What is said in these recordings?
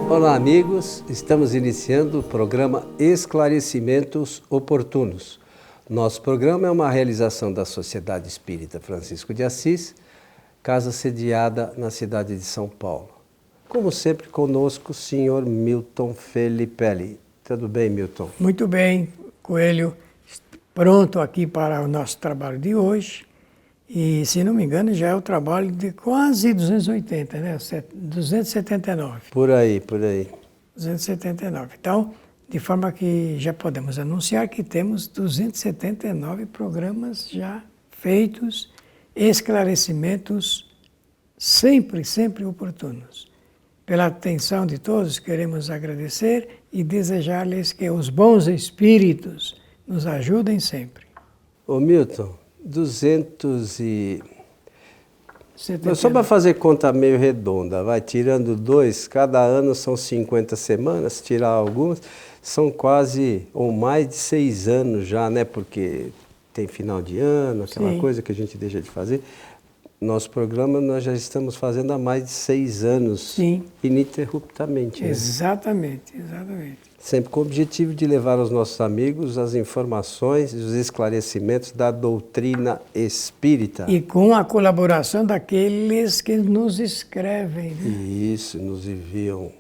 Olá, amigos. Estamos iniciando o programa Esclarecimentos Oportunos. Nosso programa é uma realização da Sociedade Espírita Francisco de Assis, casa sediada na cidade de São Paulo. Como sempre, conosco o senhor Milton Felipelli. Tudo bem, Milton? Muito bem, Coelho. Pronto aqui para o nosso trabalho de hoje. E, se não me engano, já é o trabalho de quase 280, né? 279. Por aí, por aí. 279. Então, de forma que já podemos anunciar que temos 279 programas já feitos, esclarecimentos sempre oportunos. Pela atenção de todos, queremos agradecer e desejar-lhes que os bons espíritos nos ajudem sempre. Ô Milton, 200 e... 79. Só para fazer conta meio redonda, vai tirando 2, cada ano são 50 semanas, tirar algumas, são quase ou mais de 6 anos já, né? Porque tem final de ano, aquela Sim. coisa que a gente deixa de fazer. Nosso programa nós já estamos fazendo há mais de 6 anos, Sim. Ininterruptamente. Né? Exatamente. Sempre com o objetivo de levar aos nossos amigos as informações e os esclarecimentos da doutrina espírita. E com a colaboração daqueles que nos escrevem. Né? Isso, nos enviam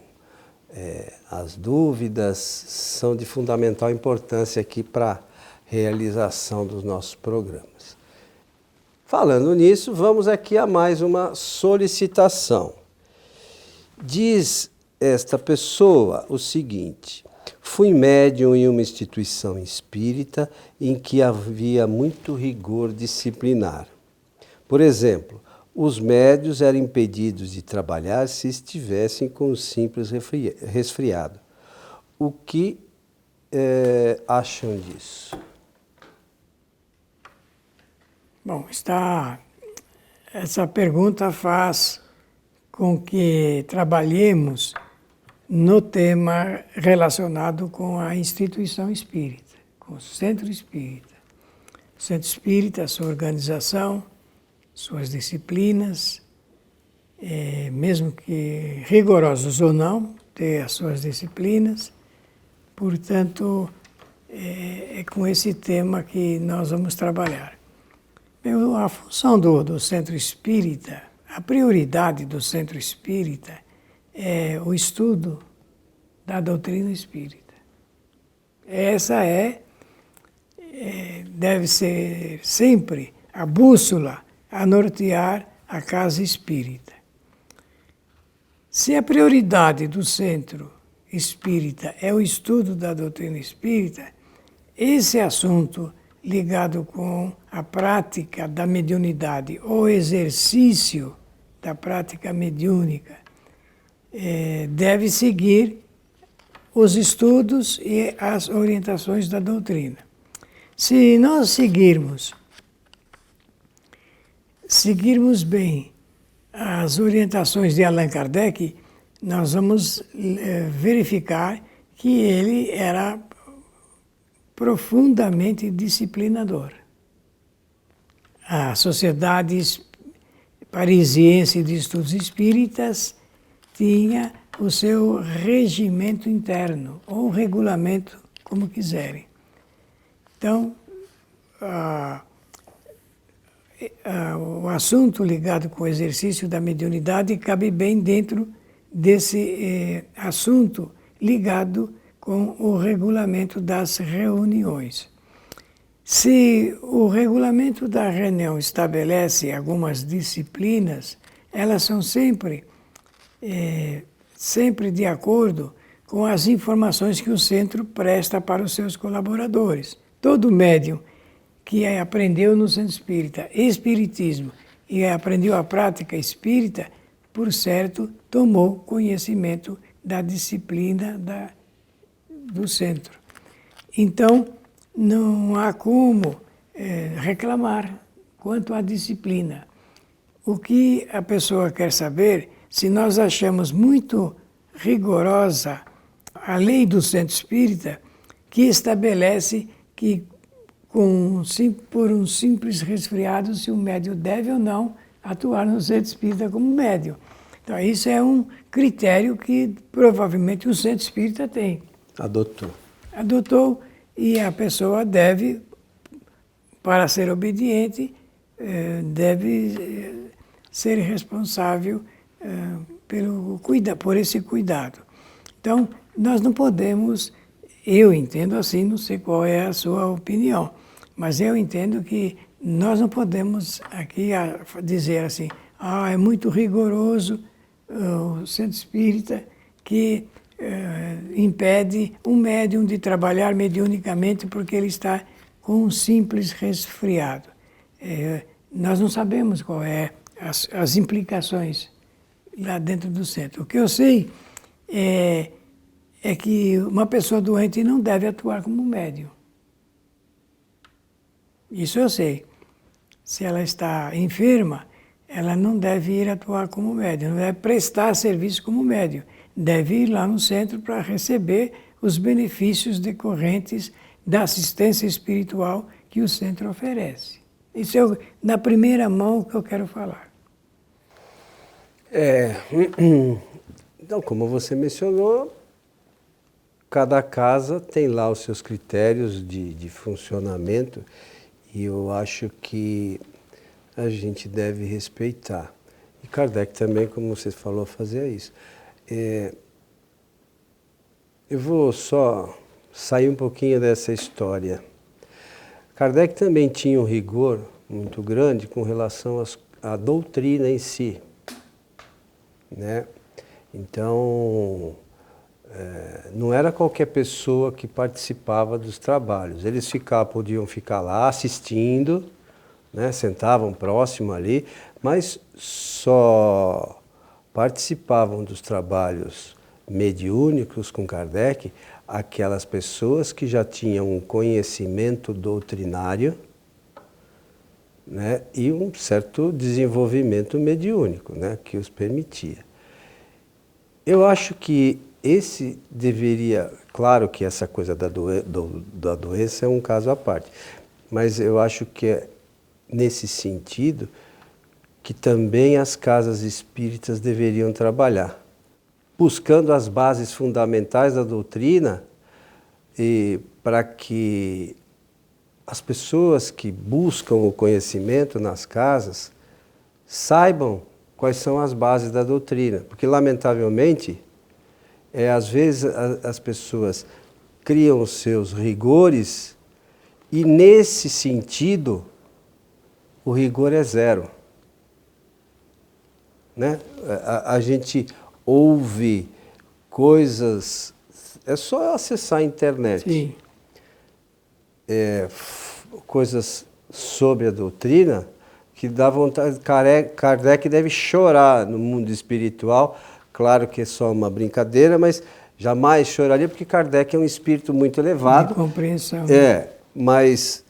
as dúvidas, são de fundamental importância aqui para a realização dos nossos programas. Falando nisso, vamos aqui a mais uma solicitação. Diz esta pessoa o seguinte: fui médium em uma instituição espírita em que havia muito rigor disciplinar. Por exemplo, os médios eram impedidos de trabalhar se estivessem com um simples resfriado. O que acham disso? Bom, essa pergunta faz com que trabalhemos no tema relacionado com a instituição espírita, com o centro espírita. O centro espírita, a sua organização, suas disciplinas, mesmo que rigorosos ou não, ter as suas disciplinas. Portanto, é com esse tema que nós vamos trabalhar. A função do centro espírita, a prioridade do centro espírita é o estudo da doutrina espírita. Essa deve ser sempre a bússola a nortear a casa espírita. Se a prioridade do centro espírita é o estudo da doutrina espírita, esse assunto ligado com a prática da mediunidade ou exercício da prática mediúnica deve seguir os estudos e as orientações da doutrina. Se nós seguirmos bem as orientações de Allan Kardec, nós vamos verificar que ele era profundamente disciplinador. A Sociedade Parisiense de Estudos Espíritas tinha o seu regimento interno, ou regulamento, como quiserem. Então, o assunto ligado com o exercício da mediunidade cabe bem dentro desse assunto ligado com o regulamento das reuniões. Se o regulamento da reunião estabelece algumas disciplinas, elas são sempre de acordo com as informações que o centro presta para os seus colaboradores. Todo médium que aprendeu no centro espírita espiritismo e aprendeu a prática espírita, por certo, tomou conhecimento da disciplina do centro. Então, não há como reclamar quanto à disciplina. O que a pessoa quer saber, se nós achamos muito rigorosa a lei do centro espírita, que estabelece que por um simples resfriado, se o médium deve ou não atuar no centro espírita como médium. Então, isso é um critério que provavelmente o centro espírita tem. Adotou, e a pessoa deve, para ser obediente, deve ser responsável por esse cuidado. Então, nós não podemos, eu entendo assim, não sei qual é a sua opinião, mas eu entendo que nós não podemos aqui dizer assim, é muito rigoroso o centro espírita que impede um médium de trabalhar mediunicamente porque ele está com um simples resfriado. Nós não sabemos qual é as implicações lá dentro do centro. O que eu sei é que uma pessoa doente não deve atuar como médium. Isso eu sei. Se ela está enferma, ela não deve ir atuar como médium, não deve prestar serviço como médium. Deve ir lá no centro para receber os benefícios decorrentes da assistência espiritual que o centro oferece. Isso é, na primeira mão, o que eu quero falar. Então, como você mencionou, cada casa tem lá os seus critérios de funcionamento e eu acho que a gente deve respeitar. E Kardec também, como você falou, fazia isso. Eu vou só sair um pouquinho dessa história. Kardec também tinha um rigor muito grande com relação à doutrina em si, né? Então, não era qualquer pessoa que participava dos trabalhos. Eles podiam ficar lá assistindo, né? Sentavam próximo ali, mas só participavam dos trabalhos mediúnicos com Kardec aquelas pessoas que já tinham um conhecimento doutrinário, né, e um certo desenvolvimento mediúnico, né, que os permitia. Eu acho que esse deveria, claro que essa coisa da doença é um caso à parte, mas eu acho que é nesse sentido que também as casas espíritas deveriam trabalhar, buscando as bases fundamentais da doutrina e para que as pessoas que buscam o conhecimento nas casas saibam quais são as bases da doutrina. Porque, lamentavelmente, às vezes as pessoas criam os seus rigores e, nesse sentido, o rigor é zero. Né? A gente ouve coisas, é só acessar a internet. Sim. Coisas sobre a doutrina que dá vontade. Kardec deve chorar no mundo espiritual. Claro que é só uma brincadeira, mas jamais choraria, porque Kardec é um espírito muito elevado. De compreensão. Mas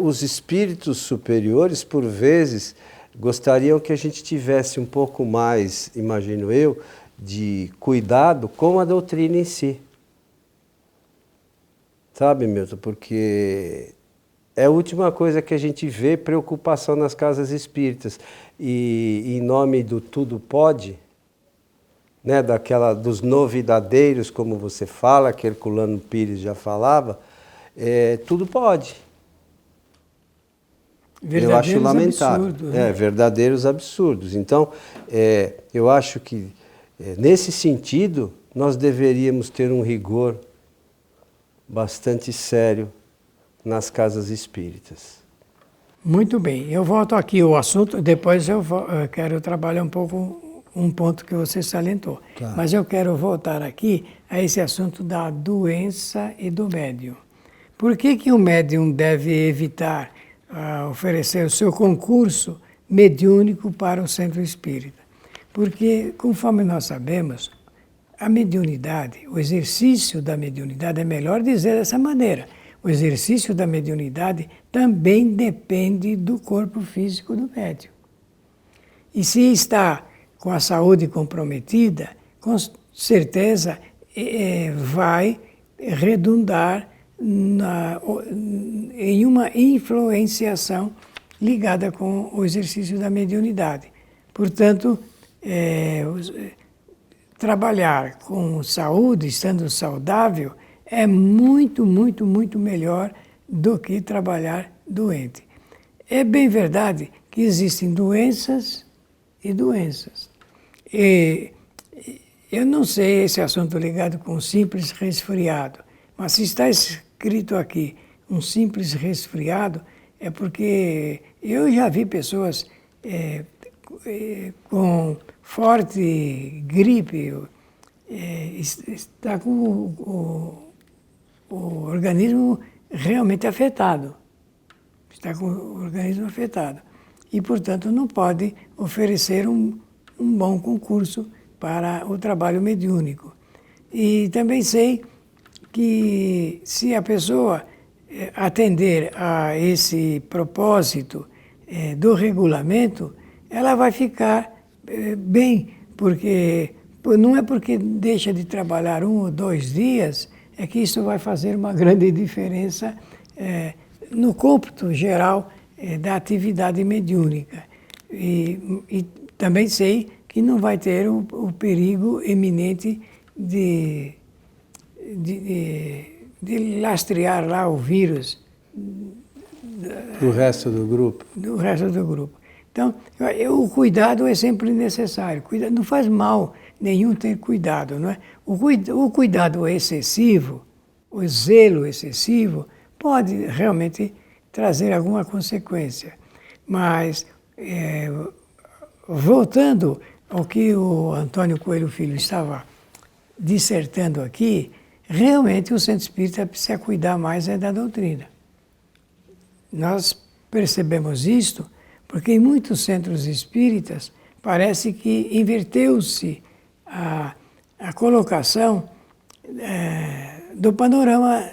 os espíritos superiores, por vezes, gostariam que a gente tivesse um pouco mais, imagino eu, de cuidado com a doutrina em si. Sabe, Milton? Porque é a última coisa que a gente vê, preocupação nas casas espíritas. E em nome do tudo pode, né, dos novidadeiros, como você fala, que Herculano Pires já falava, tudo pode. Eu acho lamentável. Absurdos, né? Verdadeiros absurdos. Então, eu acho que, nesse sentido, nós deveríamos ter um rigor bastante sério nas casas espíritas. Muito bem. Eu volto aqui ao assunto, depois eu quero trabalhar um pouco um ponto que você salientou. Tá. Mas eu quero voltar aqui a esse assunto da doença e do médium. Por que o médium deve evitar oferecer o seu concurso mediúnico para o centro espírita? Porque, conforme nós sabemos, a mediunidade, o exercício da mediunidade, é melhor dizer dessa maneira, o exercício da mediunidade também depende do corpo físico do médium. E se está com a saúde comprometida, com certeza vai redundar em uma influenciação ligada com o exercício da mediunidade. Portanto, trabalhar com saúde, estando saudável, é muito, muito, muito melhor do que trabalhar doente. É bem verdade que existem doenças e doenças. Eu não sei esse assunto ligado com um simples resfriado, mas se está escrito aqui um simples resfriado, é porque eu já vi pessoas com forte gripe, está com o organismo realmente afetado. Está com o organismo afetado. E, portanto, não pode oferecer um bom concurso para o trabalho mediúnico. E também sei que se a pessoa atender a esse propósito do regulamento, ela vai ficar bem, porque não é porque deixa de trabalhar 1 ou 2 dias é que isso vai fazer uma grande diferença no cômputo geral da atividade mediúnica. E também sei que não vai ter o perigo eminente de lastrear lá o vírus. Do resto do grupo? Do resto do grupo. Então, o cuidado é sempre necessário. Não faz mal nenhum ter cuidado, não é? O cuidado excessivo, o zelo excessivo, pode realmente trazer alguma consequência. Mas, voltando ao que o Antônio Coelho Filho estava dissertando aqui, realmente o centro espírita precisa cuidar mais da doutrina. Nós percebemos isto porque em muitos centros espíritas parece que inverteu-se a colocação do panorama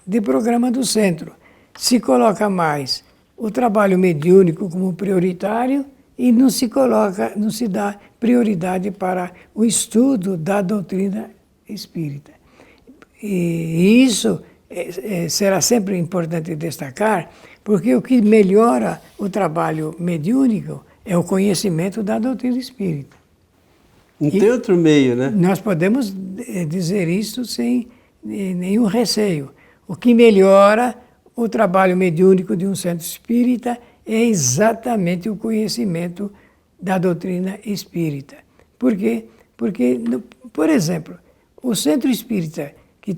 de programa do centro. Se coloca mais o trabalho mediúnico como prioritário e não se dá prioridade para o estudo da doutrina espírita. E isso será sempre importante destacar, porque o que melhora o trabalho mediúnico é o conhecimento da doutrina espírita. Não tem outro meio, né? Nós podemos dizer isso sem nenhum receio. O que melhora o trabalho mediúnico de um centro espírita é exatamente o conhecimento da doutrina espírita. Por quê? Porque, por exemplo, o centro espírita que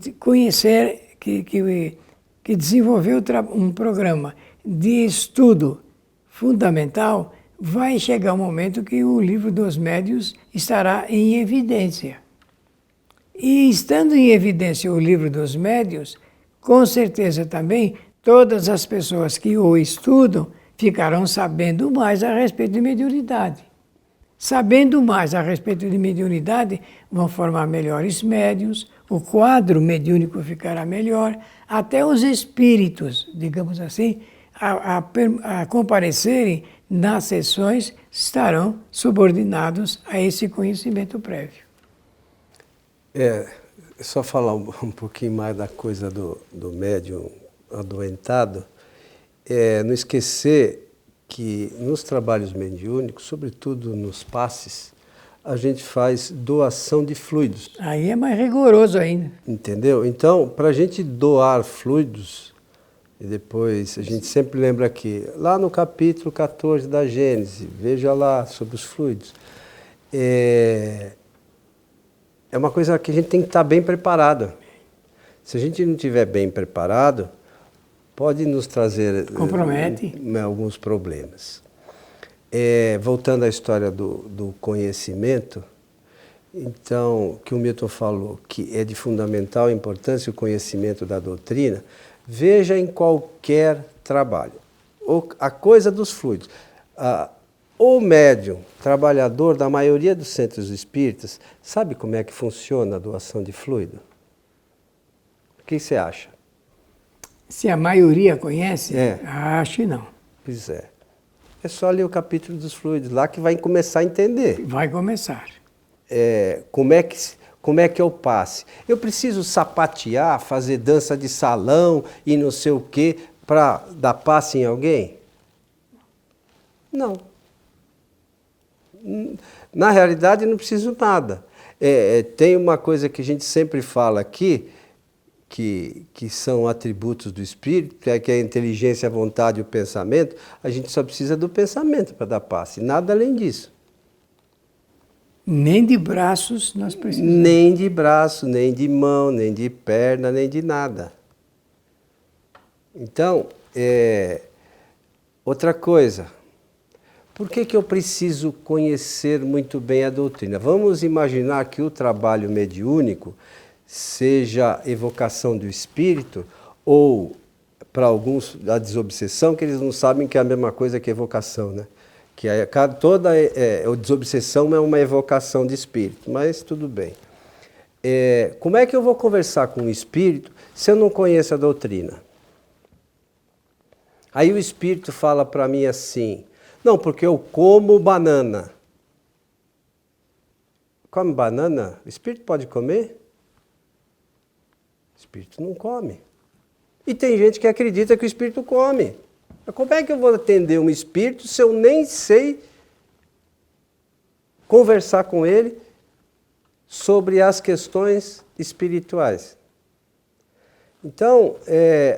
desenvolveu um programa de estudo fundamental, vai chegar um momento que o Livro dos Médiuns estará em evidência. E estando em evidência o Livro dos Médiuns, com certeza também todas as pessoas que o estudam ficarão sabendo mais a respeito de mediunidade. Sabendo mais a respeito de mediunidade, vão formar melhores médiuns, o quadro mediúnico ficará melhor, até os espíritos, digamos assim, a comparecerem nas sessões estarão subordinados a esse conhecimento prévio. Só falar um pouquinho mais da coisa do médium adoentado, não esquecer que nos trabalhos mediúnicos, sobretudo nos passes, a gente faz doação de fluidos. Aí é mais rigoroso ainda. Entendeu? Então, para a gente doar fluidos, e depois a gente sempre lembra aqui, lá no capítulo 14 da Gênesis, veja lá sobre os fluidos. É uma coisa que a gente tem que estar bem preparado. Se a gente não estiver bem preparado, pode nos trazer compromete alguns problemas. Voltando à história do conhecimento, então, que o Milton falou, que é de fundamental importância o conhecimento da doutrina, veja em qualquer trabalho. A coisa dos fluidos. O médium, trabalhador da maioria dos centros espíritas, sabe como é que funciona a doação de fluido? O que você acha? Se a maioria conhece, acho que não. Pois é. É só ler o capítulo dos fluidos lá que vai começar a entender. Vai começar. Como é que eu passe? Eu preciso sapatear, fazer dança de salão e não sei o quê para dar passe em alguém? Não. Na realidade, não preciso nada. Tem uma coisa que a gente sempre fala aqui, que são atributos do espírito, que é a inteligência, a vontade e o pensamento. A gente só precisa do pensamento para dar passe, nada além disso. Nem de braços nós precisamos. Nem de braço, nem de mão, nem de perna, nem de nada. Então, outra coisa, por que eu preciso conhecer muito bem a doutrina? Vamos imaginar que o trabalho mediúnico seja evocação do espírito, ou, para alguns, a desobsessão, que eles não sabem que é a mesma coisa que evocação, né? Que toda desobsessão é uma evocação de espírito, mas tudo bem. Como é que eu vou conversar com o espírito se eu não conheço a doutrina? Aí o espírito fala para mim assim, não, porque eu como banana. Come banana? O espírito pode comer? O espírito não come. E tem gente que acredita que o espírito come. Como é que eu vou atender um espírito se eu nem sei conversar com ele sobre as questões espirituais? Então,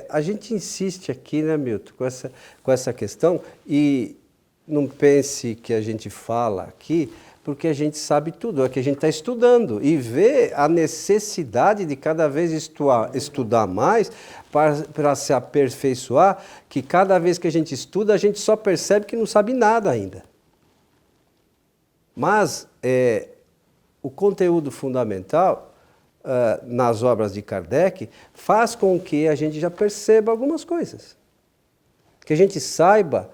a gente insiste aqui, né, Milton, com essa questão, e não pense que a gente fala aqui porque a gente sabe tudo, é que a gente está estudando e vê a necessidade de cada vez estudar mais para se aperfeiçoar, que cada vez que a gente estuda, a gente só percebe que não sabe nada ainda. Mas o conteúdo fundamental nas obras de Kardec faz com que a gente já perceba algumas coisas. Que a gente saiba,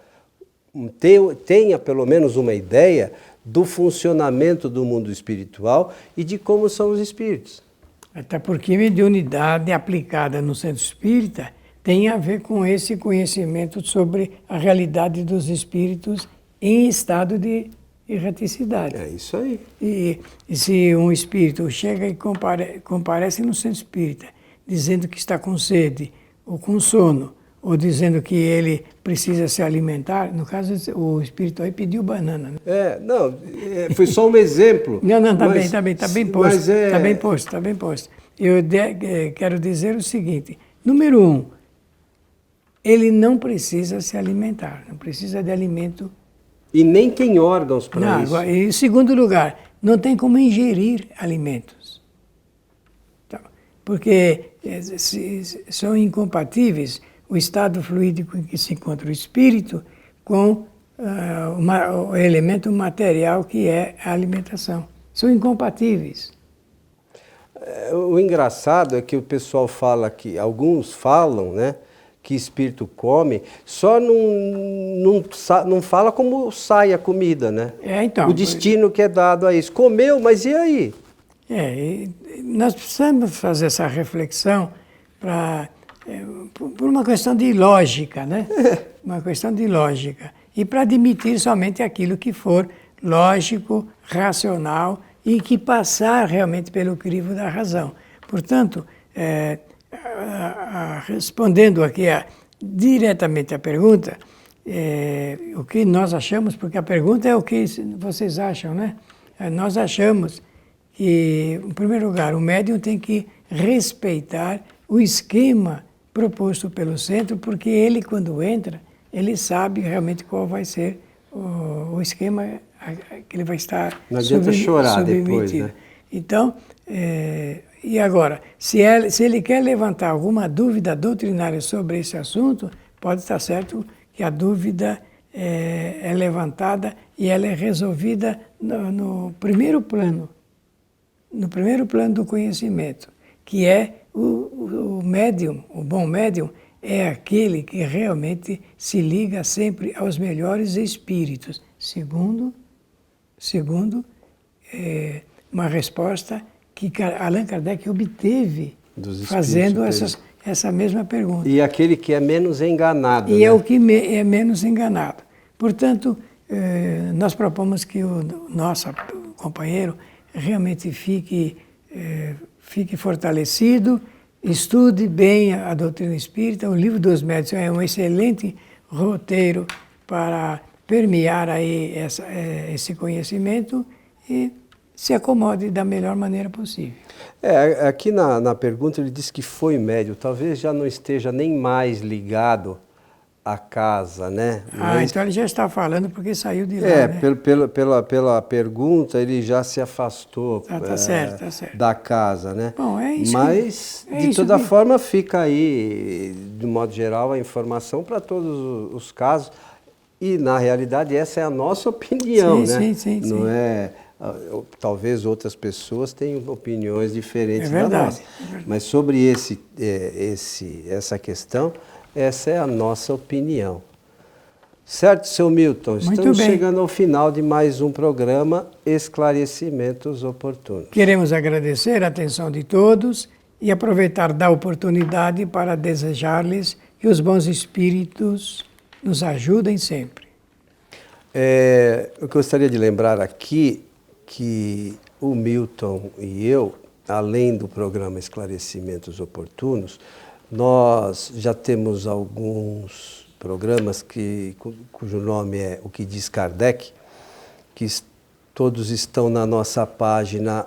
tenha pelo menos uma ideia do funcionamento do mundo espiritual e de como são os espíritos. Até porque mediunidade aplicada no centro espírita tem a ver com esse conhecimento sobre a realidade dos espíritos em estado de erraticidade. É isso aí. E se um espírito chega e comparece no centro espírita, dizendo que está com sede, ou com sono, ou dizendo que ele precisa se alimentar, no caso o espírito aí pediu banana. Né? Foi só um exemplo. Não, está bem posto. Está bem posto. Eu quero dizer o seguinte, número 1, ele não precisa se alimentar, não precisa de alimento. E nem tem órgãos para isso. E em segundo lugar, não tem como ingerir alimentos. Então, porque são incompatíveis o estado fluídico em que se encontra o espírito com o elemento material que é a alimentação. São incompatíveis. O engraçado é que o pessoal fala que, alguns falam, né, que espírito come, só não fala como sai a comida, né? Então, o destino que é dado a isso. Comeu, mas e aí? Nós precisamos fazer essa reflexão por uma questão de lógica, né? Uma questão de lógica. E para admitir somente aquilo que for lógico, racional e que passar realmente pelo crivo da razão. Portanto, respondendo aqui diretamente à pergunta, o que nós achamos, porque a pergunta é o que vocês acham, né? Nós achamos que, em primeiro lugar, o médium tem que respeitar o esquema proposto pelo centro, porque ele, quando entra, ele sabe realmente qual vai ser o esquema que ele vai estar não adianta chorar depois, né? Então, e agora, se ele quer levantar alguma dúvida doutrinária sobre esse assunto, pode estar certo que a dúvida é levantada e ela é resolvida no primeiro plano do conhecimento, que é o médium, o bom médium, é aquele que realmente se liga sempre aos melhores espíritos. Segundo, uma resposta que Allan Kardec obteve fazendo essa mesma pergunta. E aquele que é menos enganado. E é o que é menos enganado. Portanto, nós propomos que o nosso companheiro realmente fique fortalecido, estude bem a doutrina espírita. O Livro dos Médiuns é um excelente roteiro para permear aí esse conhecimento e se acomode da melhor maneira possível. Aqui na pergunta ele disse que foi médium, talvez já não esteja nem mais ligado à casa, né? Mas, então ele já está falando porque saiu de lá, né? Pela pergunta ele já se afastou Tá certo. da casa, né? Bom, é isso. Mas, de toda forma, fica aí, de modo geral, a informação para todos os casos. E, na realidade, essa é a nossa opinião, né? Sim. Não é... Talvez outras pessoas tenham opiniões diferentes da nossa. Mas sobre essa questão, essa é a nossa opinião. Certo, seu Milton? Estamos chegando ao final de mais um programa Esclarecimentos Oportunos. Queremos agradecer a atenção de todos e aproveitar da oportunidade para desejar-lhes que os bons espíritos nos ajudem sempre. Eu gostaria de lembrar aqui que o Milton e eu, além do programa Esclarecimentos Oportunos, nós já temos alguns programas cujo nome é O que diz Kardec, que todos estão na nossa página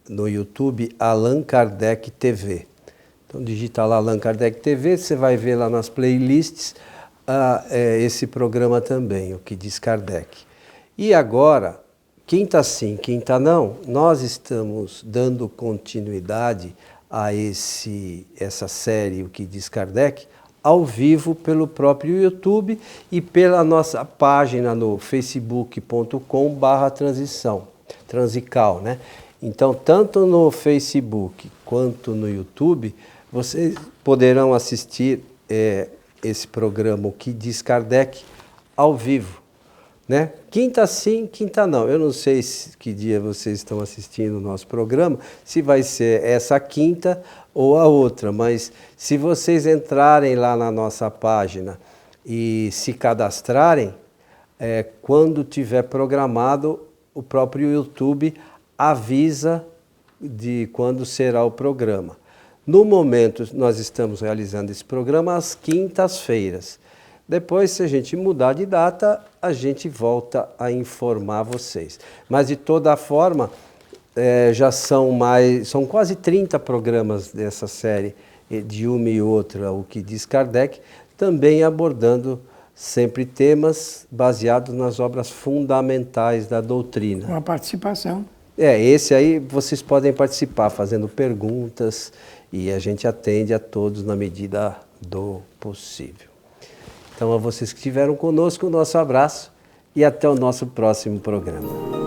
no YouTube, Allan Kardec TV. Então digita lá Allan Kardec TV, você vai ver lá nas playlists esse programa também, O que diz Kardec. E agora, quinta sim, quinta não, nós estamos dando continuidade a essa série, O que diz Kardec, ao vivo pelo próprio YouTube e pela nossa página no facebook.com/transical, né? Então, tanto no Facebook quanto no YouTube, vocês poderão assistir esse programa, O que diz Kardec, ao vivo. Né? Quinta sim, quinta não. Eu não sei que dia vocês estão assistindo o nosso programa, se vai ser essa quinta ou a outra, mas se vocês entrarem lá na nossa página e se cadastrarem, quando tiver programado, o próprio YouTube avisa de quando será o programa. No momento, nós estamos realizando esse programa às quintas-feiras. Depois, se a gente mudar de data, a gente volta a informar vocês. Mas, de toda forma, já são quase 30 programas dessa série, de uma e outra, O que diz Kardec, também abordando sempre temas baseados nas obras fundamentais da doutrina. Com a participação. Esse aí vocês podem participar, fazendo perguntas, e a gente atende a todos na medida do possível. Então, a vocês que estiveram conosco, o nosso abraço e até o nosso próximo programa.